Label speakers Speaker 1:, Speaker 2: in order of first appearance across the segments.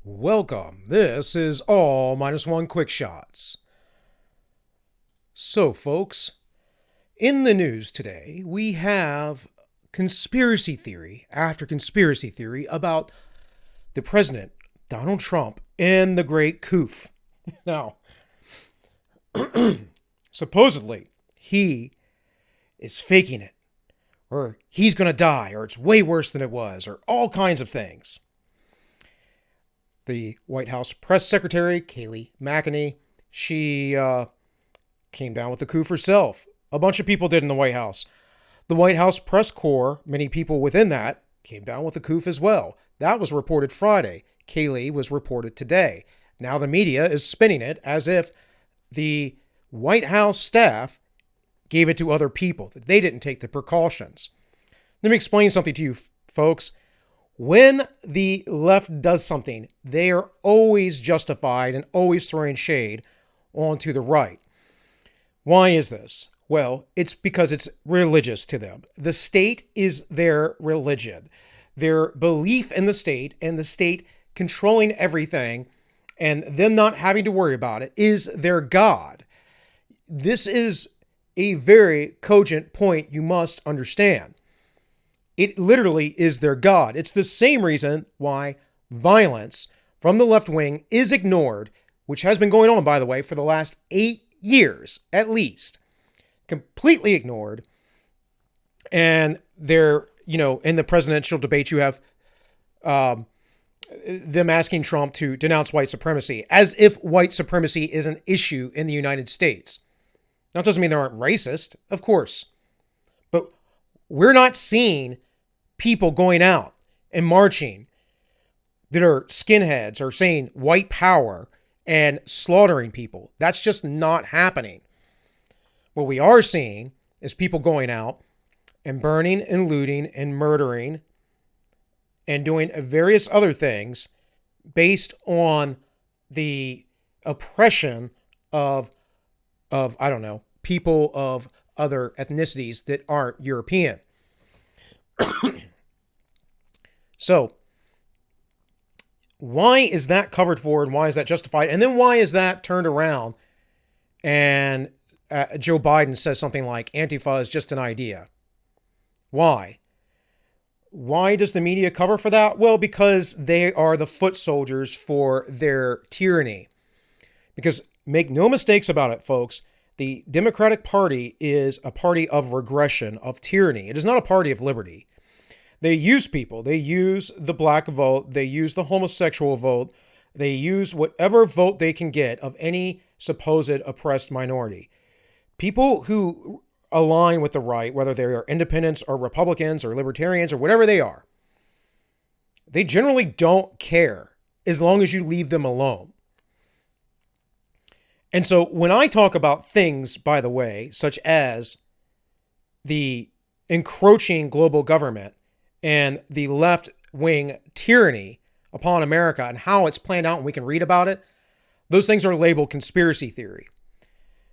Speaker 1: Welcome. This is AllMinucOne Quick Shots. So, folks, in the news today, we have conspiracy theory after conspiracy theory about the president, Donald Trump, and the great coup. Now, supposedly, he is faking it, or he's going to die, or it's way worse than it was, or all kinds of things. The White House press secretary, Kayleigh McEnany, she came down with the coup herself. A bunch of people did in the White House. The White House press corps, many people within that, came down with the coup as well. That was reported Friday. Kayleigh was reported today. Now the media is spinning it as if the White House staff gave it to other people, that they didn't take the precautions. Let me explain something to you, folks. When the left does something, they are always justified and always throwing shade onto the right. Why is this? Well, it's because it's religious to them. The state is their religion. Their belief in the state and the state controlling everything and them not having to worry about it is their God. This is a very cogent point you must understand. It literally is their God. It's the same reason why violence from the left wing is ignored, which has been going on, by the way, for the last 8 years, at least. Completely ignored. And they're, in the presidential debate, you have them asking Trump to denounce white supremacy, as if white supremacy is an issue in the United States. Now, it doesn't mean they aren't racist, of course. But we're not seeing people going out and marching that are skinheads or saying white power and slaughtering people. That's just not happening. What we are seeing is people going out and burning and looting and murdering and doing various other things based on the oppression of people of other ethnicities that aren't European. So, why is that covered for and why is that justified? And then why is that turned around and Joe Biden says something like Antifa is just an idea? Why? Why does the media cover for that? Well, because they are the foot soldiers for their tyranny. Because make no mistakes about it, folks, the Democratic Party is a party of regression, of tyranny. It is not a party of liberty. They use people. They use the black vote. They use the homosexual vote. They use whatever vote they can get of any supposed oppressed minority. People who align with the right, whether they are independents or Republicans or libertarians or whatever they are, they generally don't care as long as you leave them alone. And so when I talk about things, by the way, such as the encroaching global government and the left-wing tyranny upon America and how it's planned out and we can read about it, those things are labeled conspiracy theory.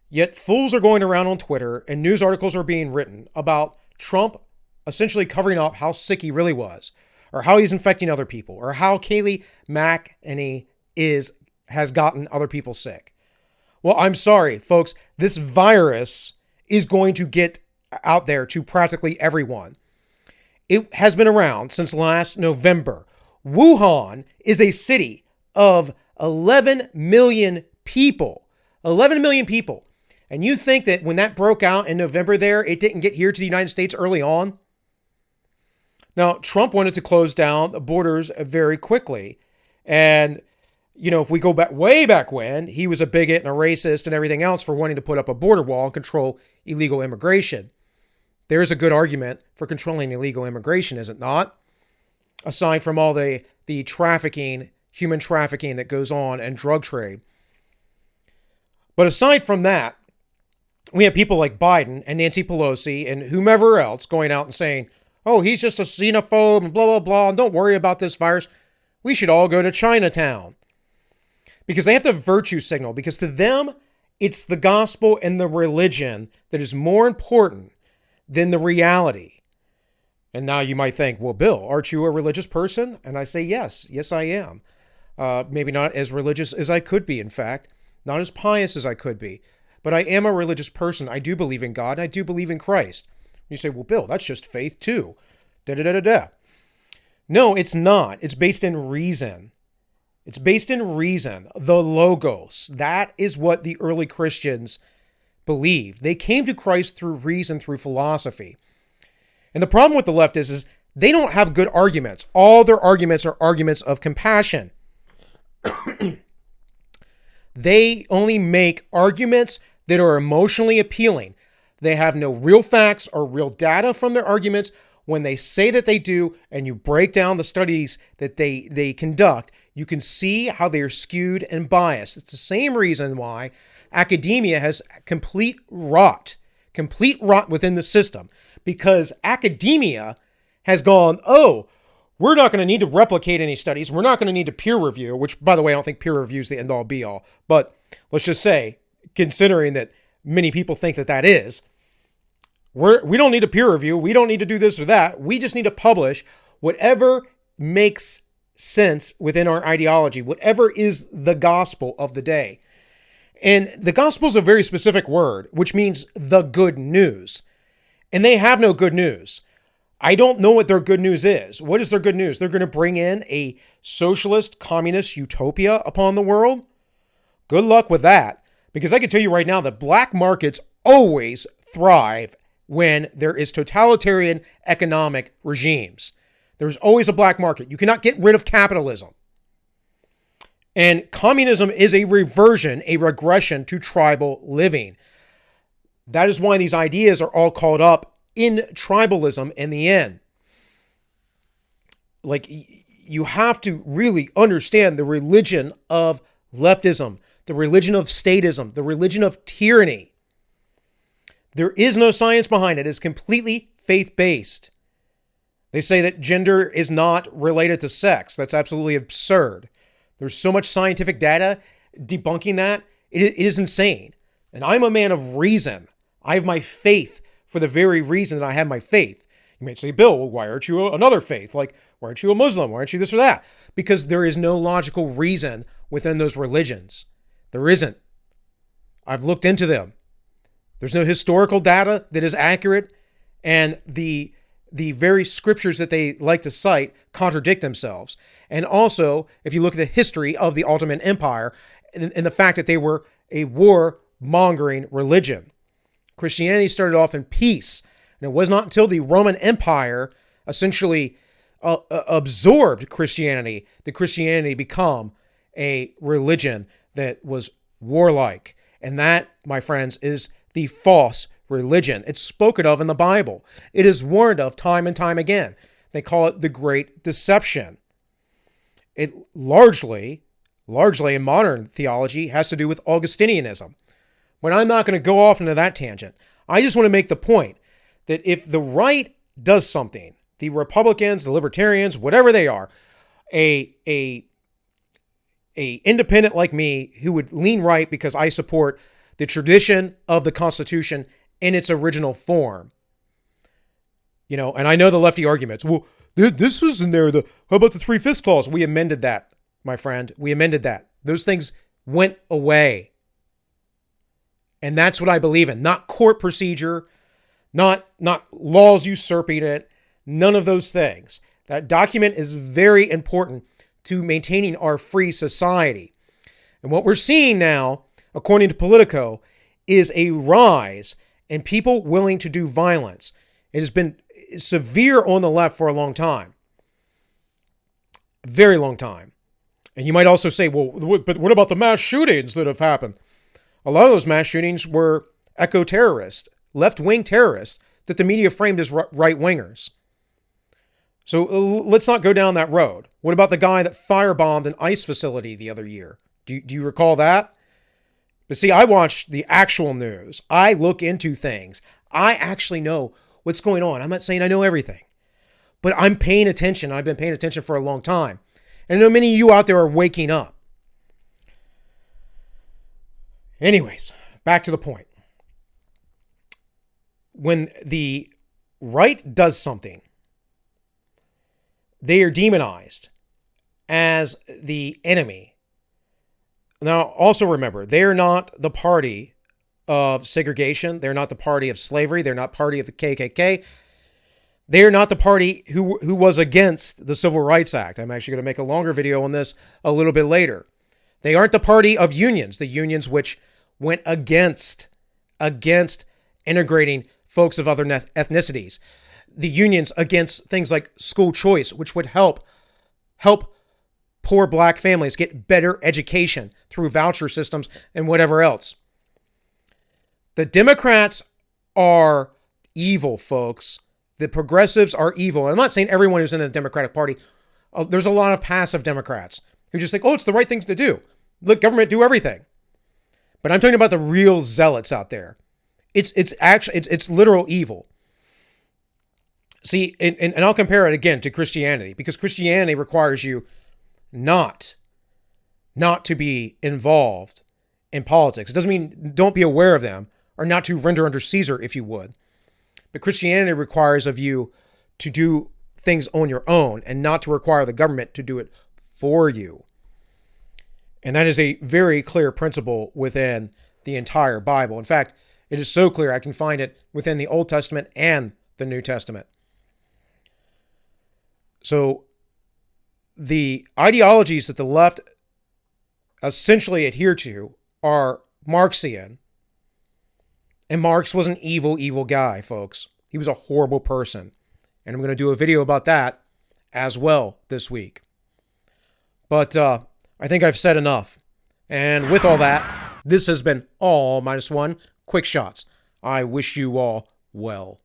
Speaker 1: Yet fools are going around on Twitter and news articles are being written about Trump essentially covering up how sick he really was, or how he's infecting other people, or how Kayleigh McEnany has gotten other people sick. Well, I'm sorry, folks. This virus is going to get out there to practically everyone. It has been around since last November. Wuhan is a city of 11 million people. 11 million people. And you think that when that broke out in November there, it didn't get here to the United States early on? Now, Trump wanted to close down the borders very quickly. And if we go back way back when, he was a bigot and a racist and everything else for wanting to put up a border wall and control illegal immigration. There's a good argument for controlling illegal immigration, is it not? Aside from all the trafficking, human trafficking that goes on and drug trade. But aside from that, we have people like Biden and Nancy Pelosi and whomever else going out and saying, oh, he's just a xenophobe and blah, blah, blah, and don't worry about this virus. We should all go to Chinatown. Because they have to virtue signal, because to them, it's the gospel and the religion that is more important than the reality. And now you might think, well, Bill, aren't you a religious person? And I say, yes, I am. Maybe not as religious as I could be, in fact, not as pious as I could be. But I am a religious person. I do believe in God. And I do believe in Christ. You say, well, Bill, that's just faith too. Da-da-da-da-da. No, it's not. It's based in reason. It's based in reason. The Logos. That is what the early Christians believed. They came to Christ through reason, through philosophy. And the problem with the leftists is they don't have good arguments. All their arguments are arguments of compassion. They only make arguments that are emotionally appealing. They have no real facts or real data from their arguments. When they say that they do, and you break down the studies that they conduct, you can see how they are skewed and biased. It's the same reason why academia has complete rot within the system, because academia has gone, oh, we're not going to need to replicate any studies. We're not going to need to peer review, which, by the way, I don't think peer review is the end-all be-all. But let's just say, considering that many people think that that is, we don't need to peer review. We don't need to do this or that. We just need to publish whatever makes sense within our ideology, whatever is the gospel of the day. And the gospel is a very specific word, which means the good news. And they have no good news. I don't know what their good news is. What is their good news? They're going to bring in a socialist, communist utopia upon the world? Good luck with that. Because I can tell you right now that black markets always thrive when there is totalitarian economic regimes. There's always a black market. You cannot get rid of capitalism. And communism is a reversion, a regression to tribal living. That is why these ideas are all caught up in tribalism in the end. Like, you have to really understand the religion of leftism, the religion of statism, the religion of tyranny. There is no science behind it. It's completely faith-based. They say that gender is not related to sex. That's absolutely absurd. There's so much scientific data debunking that. It is insane. And I'm a man of reason. I have my faith for the very reason that I have my faith. You may say, Bill, well, why aren't you another faith? Like, why aren't you a Muslim? Why aren't you this or that? Because there is no logical reason within those religions. There isn't. I've looked into them. There's no historical data that is accurate, and the very scriptures that they like to cite contradict themselves. And also, if you look at the history of the Ottoman Empire and the fact that they were a war-mongering religion. Christianity started off in peace, and it was not until the Roman Empire essentially absorbed Christianity that Christianity became a religion that was warlike. And that, my friends, is the false religion. It's spoken of in the Bible. It is warned of time and time again. They call it the Great Deception. It largely in modern theology has to do with Augustinianism. But I'm not going to go off into that tangent. I just want to make the point that if the right does something, the Republicans, the Libertarians, whatever they are, a independent like me who would lean right because I support the tradition of the Constitution in its original form. You know, and I know the lefty arguments. Well, this was in there. How about the 3/5 clause? We amended that, my friend. We amended that. Those things went away. And that's what I believe in. Not court procedure, not laws usurping it, none of those things. That document is very important to maintaining our free society. And what we're seeing now, according to Politico, is a rise in people willing to do violence. It has been severe on the left for a long time. A very long time. And you might also say, well, but what about the mass shootings that have happened? A lot of those mass shootings were eco-terrorists, left-wing terrorists that the media framed as right-wingers. So let's not go down that road. What about the guy that firebombed an ICE facility the other year? Do you recall that? But see, I watch the actual news. I look into things. I actually know what's going on. I'm not saying I know everything, but I'm paying attention. I've been paying attention for a long time. And I know many of you out there are waking up. Anyways, back to the point. When the right does something, they are demonized. as the enemy. Now, also remember, they're not the party of segregation. They're not the party of slavery. They're not party of the KKK. They're not the party who was against the Civil Rights Act. I'm actually going to make a longer video on this a little bit later. They aren't the party of unions, the unions which went against integrating folks of other ethnicities. The unions against things like school choice, which would help poor black families get better education through voucher systems and whatever else. The Democrats are evil, folks. The progressives are evil. I'm not saying everyone who's in the Democratic Party. There's a lot of passive Democrats who just think, oh, it's the right thing to do. Let government do everything. But I'm talking about the real zealots out there. It's literal evil. See, and I'll compare it again to Christianity, because Christianity requires you not to be involved in politics. It doesn't mean don't be aware of them, or not to render under Caesar, if you would. But Christianity requires of you to do things on your own and not to require the government to do it for you. And that is a very clear principle within the entire Bible. In fact, it is so clear I can find it within the Old Testament and the New Testament. So the ideologies that the left essentially adhere to are Marxian. And Marx was an evil, evil guy, folks. He was a horrible person. And I'm going to do a video about that as well this week. But I think I've said enough. And with all that, this has been AllMinucOne Quick Shots. I wish you all well.